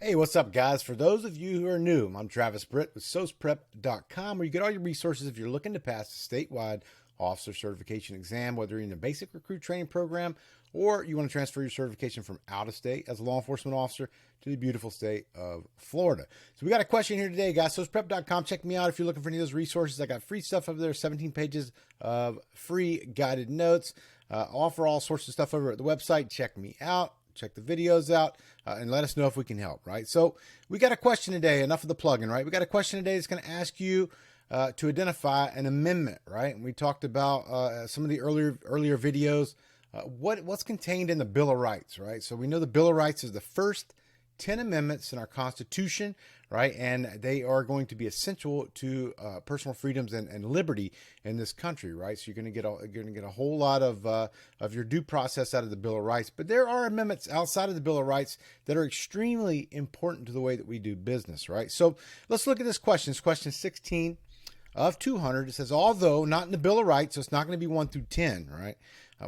Hey, what's up, guys? For those of you who are new, I'm Travis Britt with SOCEprep.com, where you get all your resources if you're looking to pass the statewide officer certification exam, whether you're in a basic recruit training program or you want to transfer your certification from out of state as a law enforcement officer to the beautiful state of Florida. So we got a question here today, guys. SOCEprep.com. Check me out if you're looking for any of those resources. I got free stuff over there, 17 pages of free guided notes. Offer all sorts of stuff over at the website. Check me out. Check the videos out and let us know if we can help, right? So we got a question today, enough of the plug-in, right? We got a question today that's going to ask you to identify an amendment, right? And we talked about some of the earlier videos, what's contained in the Bill of Rights, right? So we know the Bill of Rights is the first 10 amendments in our Constitution, right? And they are going to be essential to personal freedoms and liberty in this country, right? So you're going to get a whole lot of your due process out of the Bill of Rights. But there are amendments outside of the Bill of Rights that are extremely important to the way that we do business, right? So let's look at this question. It's question 16 of 200. It says, although not in the Bill of Rights, so it's not going to be 1 through 10, right?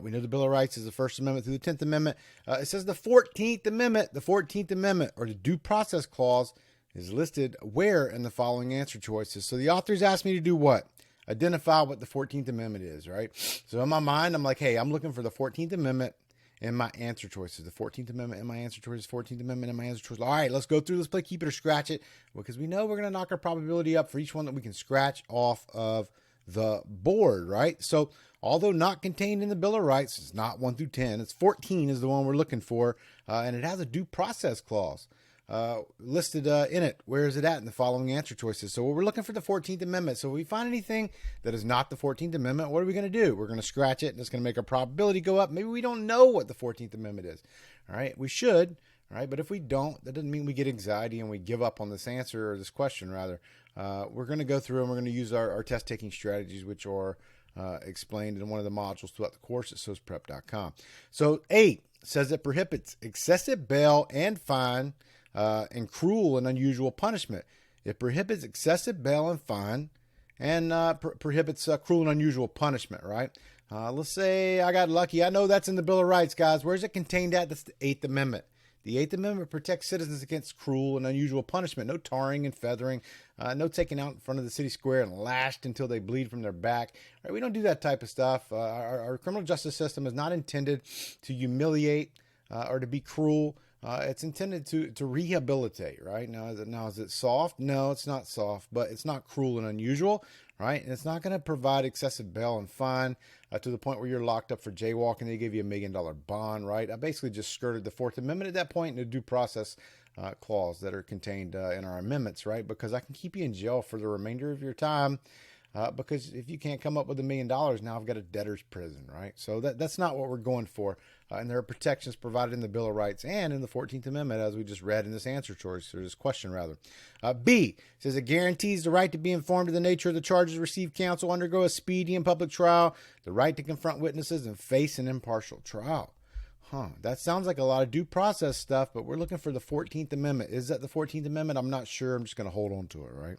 We know the Bill of Rights is the First Amendment through the 10th Amendment. It says the 14th Amendment, or the Due Process Clause, is listed where in the following answer choices. So the authors asked me to do what? Identify what the 14th Amendment is, right? So in my mind, I'm like, hey, I'm looking for the 14th Amendment in my answer choices. The 14th Amendment in my answer choices, 14th Amendment in my answer choices. All right, let's go through. Let's play keep it or scratch it, because we know we're going to knock our probability up for each one that we can scratch off of the board, right? So although not contained in the Bill of Rights, it's not 1 through 10. It's 14 is the one we're looking for, and it has a due process clause listed in it. Where is it at in the following answer choices? So we're looking for the 14th Amendment. So if we find anything that is not the 14th Amendment, what are we going to do? We're going to scratch it, and it's going to make our probability go up. Maybe we don't know what the 14th Amendment is. All right, we should. All right, but if we don't, that doesn't mean we get anxiety and we give up on this answer, or this question rather. We're going to go through and we're going to use our test taking strategies, which are explained in one of the modules throughout the course at SOCEprep.com. So 8 says it prohibits excessive bail and fine and cruel and unusual punishment. It prohibits excessive bail and fine and prohibits cruel and unusual punishment, right? Let's say I got lucky. I know that's in the Bill of Rights, guys. Where's it contained at? That's the 8th Amendment. The 8th Amendment protects citizens against cruel and unusual punishment. No tarring and feathering. No taking out in front of the city square and lashed until they bleed from their back. Right, we don't do that type of stuff. Our criminal justice system is not intended to humiliate or to be cruel. It's intended to rehabilitate, right? Now is it soft? No, it's not soft, but it's not cruel and unusual, right? And it's not going to provide excessive bail and fine to the point where you're locked up for jaywalking. They give you $1 million bond, right? I basically just skirted the 4th Amendment at that point and the due process clause that are contained in our amendments, right? Because I can keep you in jail for the remainder of your time. Because if you can't come up with $1 million, now I've got a debtor's prison, right? So that's not what we're going for. And there are protections provided in the Bill of Rights and in the 14th Amendment, as we just read in this answer choice, or this question rather. B says it guarantees the right to be informed of the nature of the charges, receive counsel, undergo a speedy and public trial, the right to confront witnesses, and face an impartial trial. That sounds like a lot of due process stuff, but we're looking for the 14th Amendment. Is that the 14th Amendment? I'm not sure. I'm just going to hold on to it, right?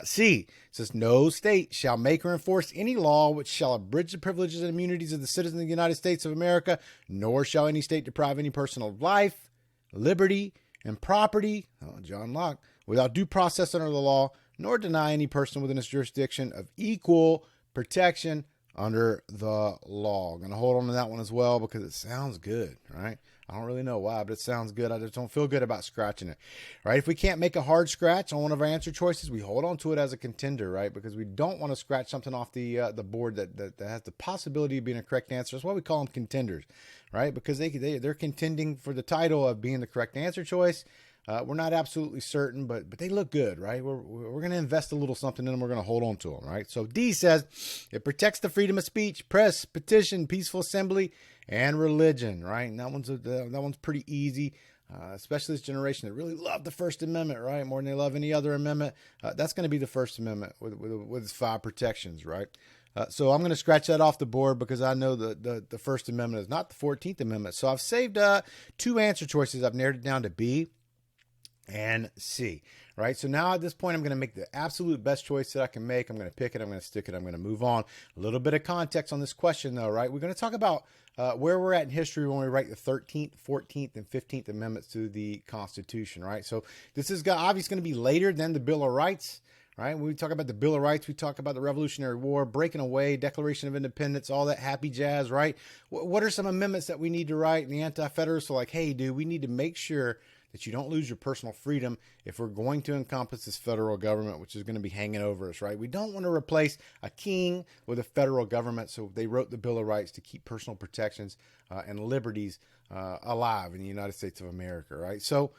C says no state shall make or enforce any law which shall abridge the privileges and immunities of the citizens of the United States of America, nor shall any state deprive any person of life, liberty, and property, John Locke, without due process under the law, nor deny any person within its jurisdiction of equal protection under the law. I'm going to hold on to that one as well because it sounds good, right? I don't really know why, but it sounds good. I just don't feel good about scratching it, right? If we can't make a hard scratch on one of our answer choices, we hold on to it as a contender, right? Because we don't want to scratch something off the board that has the possibility of being a correct answer. That's why we call them contenders, right? Because they're contending for the title of being the correct answer choice. We're not absolutely certain, but they look good, right? We're going to invest a little something in them. We're going to hold on to them, right? So D says it protects the freedom of speech, press, petition, peaceful assembly, and religion, right? And that one's pretty easy, especially this generation that really love the First Amendment, right? More than they love any other amendment. That's going to be the First Amendment with its 5 protections, right? So I'm going to scratch that off the board because I know the First Amendment is not the 14th Amendment. So I've saved 2 answer choices. I've narrowed it down to B and C, right? So now at this point, I'm going to make the absolute best choice that I can make. I'm going to pick it. I'm going to stick it. I'm going to move on. A little bit of context on this question, though, right? We're going to talk about where we're at in history when we write the 13th, 14th, and 15th Amendments to the Constitution, right? So this is obviously going to be later than the Bill of Rights, right? When we talk about the Bill of Rights, we talk about the Revolutionary War, breaking away, Declaration of Independence, all that happy jazz, right? What are some amendments that we need to write? And the Anti-Federalists are like, hey, dude, we need to make sure that you don't lose your personal freedom if we're going to encompass this federal government, which is going to be hanging over us, right? We don't want to replace a king with a federal government, so they wrote the Bill of Rights to keep personal protections and liberties alive in the United States of America, right? So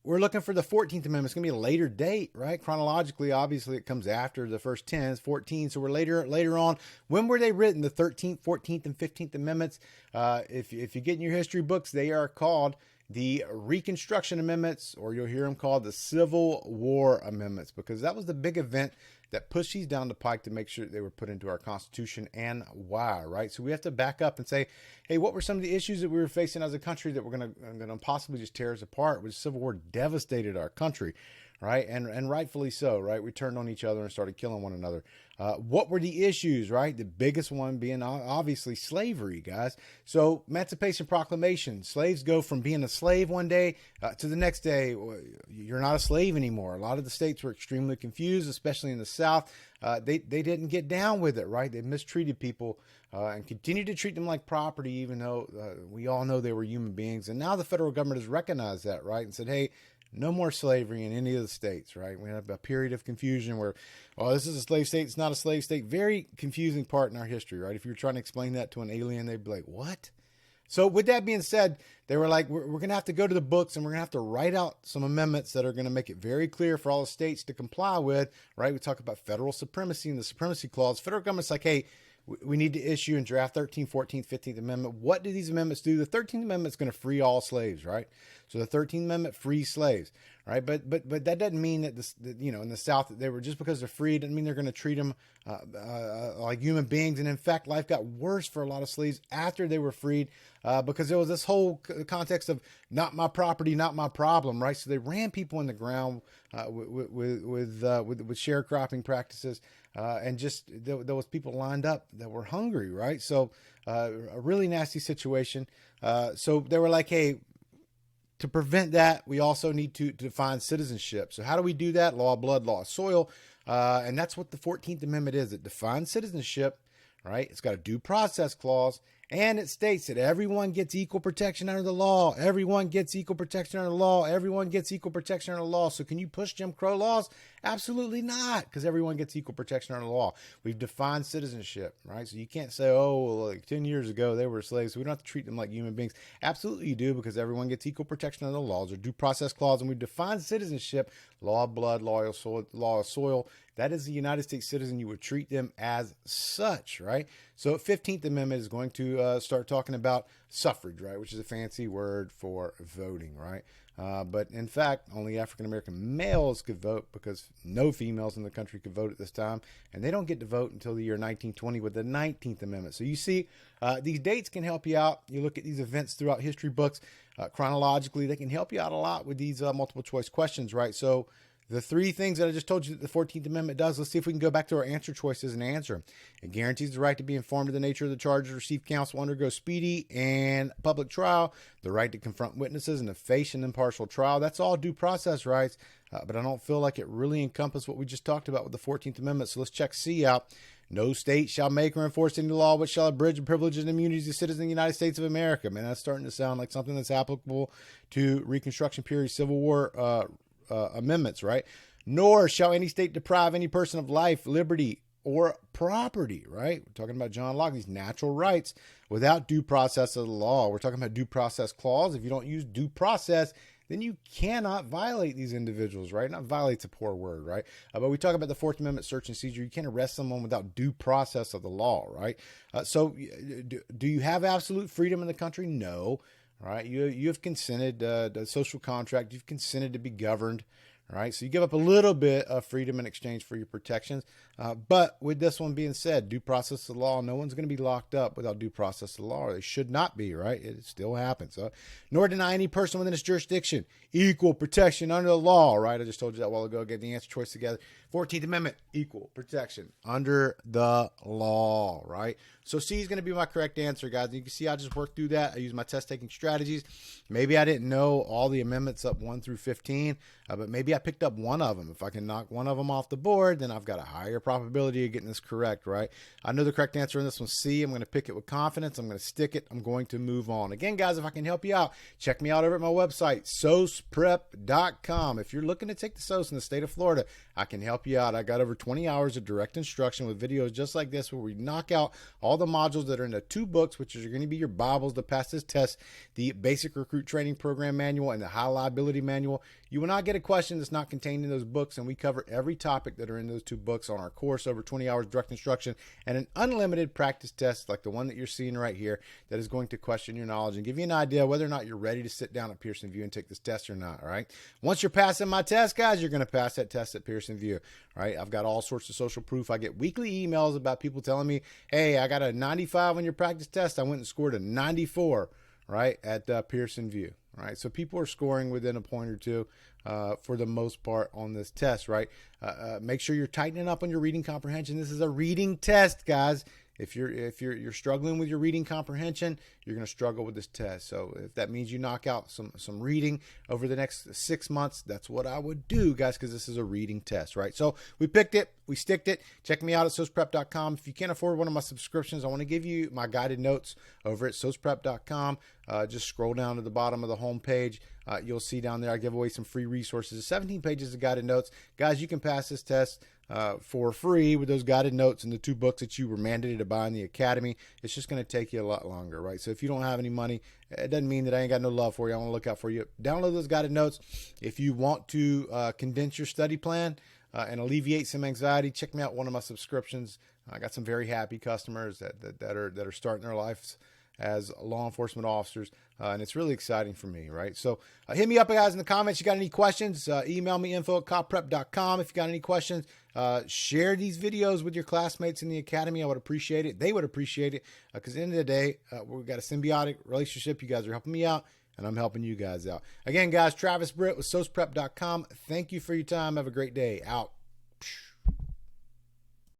we're looking for the 14th Amendment. It's going to be a later date, right? Chronologically, obviously, it comes after the first 10, 14, so we're later on. When were they written, the 13th, 14th, and 15th Amendments? If you get in your history books, they are called the Reconstruction Amendments, or you'll hear them called the Civil War Amendments, because that was the big event that pushed these down the pike to make sure they were put into our Constitution, and why, right? So we have to back up and say, hey, what were some of the issues that we were facing as a country that were going to possibly just tear us apart? Which Civil War devastated our country, right? And rightfully so, right? We turned on each other and started killing one another. What were the issues, right? The biggest one being obviously slavery, guys. So Emancipation Proclamation, slaves go from being a slave one day to the next day, you're not a slave anymore. A lot of the states were extremely confused, especially in the South. They didn't get down with it, right? They mistreated people and continued to treat them like property, even though we all know they were human beings. And now the federal government has recognized that, right? And said, hey, no more slavery in any of the states, right? We have a period of confusion where, oh, this is a slave state, it's not a slave state. Very confusing part in our history, right? If you're trying to explain that to an alien, they'd be like, what? So with that being said, they were like, we're going to have to go to the books and we're going to have to write out some amendments that are going to make it very clear for all the states to comply with, right? We talk about federal supremacy and the Supremacy Clause. Federal government's like, hey, we need to issue and draft 13th, 14th, 15th Amendment. What do these amendments do? The 13th Amendment is going to free all slaves, right? So the 13th Amendment frees slaves, right? But that doesn't mean that in the South, that they were, just because they're free, doesn't mean they're going to treat them like human beings. And in fact, life got worse for a lot of slaves after they were freed because there was this whole context of not my property, not my problem, right? So they ran people in the ground with sharecropping practices. And just there was people lined up that were hungry, right? So a really nasty situation. So they were like, hey, to prevent that, we also need to define citizenship. So how do we do that? Law of blood, law of soil. And that's what the 14th Amendment is. It defines citizenship, right? It's got a due process clause. And it states that everyone gets equal protection under the law. Everyone gets equal protection under the law. Everyone gets equal protection under the law. So can you push Jim Crow laws? Absolutely not, because everyone gets equal protection under the law. We've defined citizenship, right? So you can't say, oh, well, like 10 years ago they were slaves, so we don't have to treat them like human beings. Absolutely you do, because everyone gets equal protection under the laws. There's due process clause, and we've defined citizenship, law of blood, law of soil. That is the United States citizen. You would treat them as such, right? So 15th Amendment is going to start talking about suffrage, right? Which is a fancy word for voting, right? But in fact, only African-American males could vote, because no females in the country could vote at this time. And they don't get to vote until the year 1920 with the 19th Amendment. So you see, these dates can help you out. You look at these events throughout history books chronologically, they can help you out a lot with these multiple choice questions, right? So the three things that I just told you that the 14th Amendment does, let's see if we can go back to our answer choices and answer them. It guarantees the right to be informed of the nature of the charges, receive counsel, undergo speedy and public trial, the right to confront witnesses and to face an impartial trial. That's all due process rights, but I don't feel like it really encompasses what we just talked about with the 14th Amendment. So let's check C out. No state shall make or enforce any law which shall abridge the privileges and immunities of citizens of the United States of America. Man, that's starting to sound like something that's applicable to Reconstruction period Civil War amendments, right? Nor shall any state deprive any person of life, liberty, or property, right? We're talking about John Locke, these natural rights, without due process of the law. We're talking about due process clause. If you don't use due process, then you cannot violate these individuals, right? Not violate's a poor word, right? But we talk about the Fourth Amendment search and seizure. You can't arrest someone without due process of the law, right? So do you have absolute freedom in the country? No. Right, you have consented the social contract. You've consented to be governed, All right, so you give up a little bit of freedom in exchange for your protections. But with this one being said, due process of law, no one's going to be locked up without due process of law. Or they should not be, right? It still happens. Nor deny any person within this jurisdiction equal protection under the law, right? I just told you that a while ago. Get the answer choice together. 14th Amendment, equal protection under the law, right? So C is going to be my correct answer, guys. You can see I just worked through that. I use my test taking strategies. Maybe I didn't know all the amendments up 1 through 15, but maybe I picked up one of them. If I can knock one of them off the board, then I've got a higher probability of getting this correct, right? I know the correct answer in this one, C. I'm going to pick it with confidence. I'm going to stick it. I'm going to move on. Again, guys, if I can help you out, check me out over at my website, SOCEprep.com. If you're looking to take the SOCE in the state of Florida, I can help you out. I got over 20 hours of direct instruction with videos just like this where we knock out all the modules that are in the 2 books, which are going to be your Bibles to pass this test, the Basic Recruit Training Program Manual and the High Liability Manual. You will not get a question that's not contained in those books, and we cover every topic that are in those 2 books on our course, over 20 hours direct instruction, and an unlimited practice test like the one that you're seeing right here that is going to question your knowledge and give you an idea whether or not you're ready to sit down at Pearson VUE and take this test or not, all right? Once you're passing my test, guys, you're going to pass that test at Pearson VUE, all right? I've got all sorts of social proof. I get weekly emails about people telling me, hey, I got a 95 on your practice test. I went and scored a 94, right, at Pearson VUE. All right, so people are scoring within a point or two for the most part on this test, right? Make sure you're tightening up on your reading comprehension. This is a reading test, guys. If you're struggling with your reading comprehension, you're going to struggle with this test. So if that means you knock out some reading over the next 6 months, that's what I would do, guys, because this is a reading test, right? So we picked it, we sticked it. Check me out at SOCEprep.com. If you can't afford one of my subscriptions, I want to give you my guided notes over at SOCEprep.com. Just scroll down to the bottom of the home page. You'll see down there I give away some free resources, 17 pages of guided notes. Guys, you can pass this test for free with those guided notes and the 2 books that you were mandated to buy in the academy. It's just going to take you a lot longer, right? So if you don't have any money, it doesn't mean that I ain't got no love for you. I want to look out for you. Download those guided notes. If you want to condense your study plan and alleviate some anxiety, check me out one of my subscriptions. I got some very happy customers that are starting their lives as law enforcement officers, and it's really exciting for me, right? So hit me up, guys, in the comments. You got any questions, email me, info@copprep.com. If you got any questions, share these videos with your classmates in the academy. I would appreciate it. They would appreciate it, because at the end of the day, we've got a symbiotic relationship. You guys are helping me out, and I'm helping you guys out. Again, guys, Travis Britt with SOCEprep.com. Thank you for your time. Have a great day. Out.